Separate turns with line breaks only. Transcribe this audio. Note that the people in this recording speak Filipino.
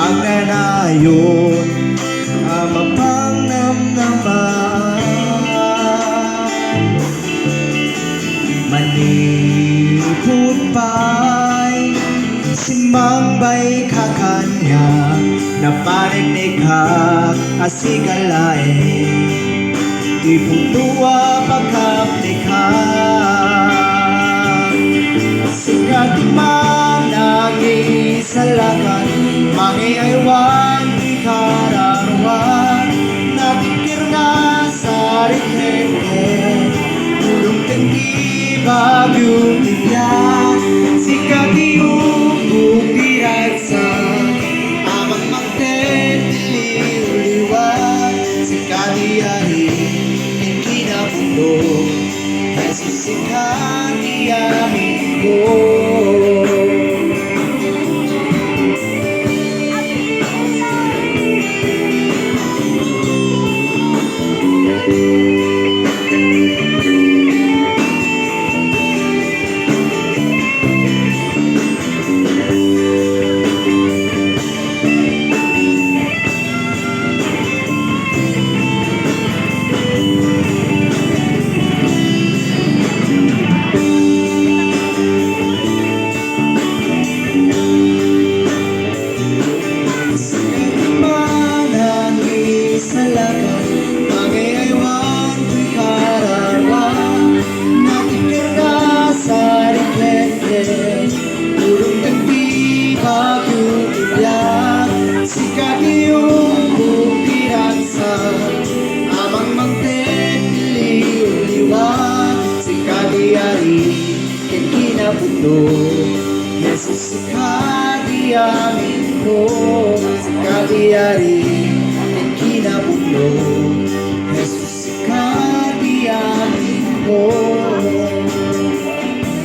magnanayon amapang namnaman manipun pa'y simangbay kakanya naparinikak asigalay iputua pagkaplikha sikat manangi salakan mangiaywan ikararawan natikir nga sa rikete tulong tinggi bagyong tiyan sikat iubog diragsa amang magtetiliw-liwan sikat iyahi ng kinabundo Jesus sikat iyamin ko. Jesus sikadiyamin ko sikadiyari ng kinabulo Jesus sikadiyamin ko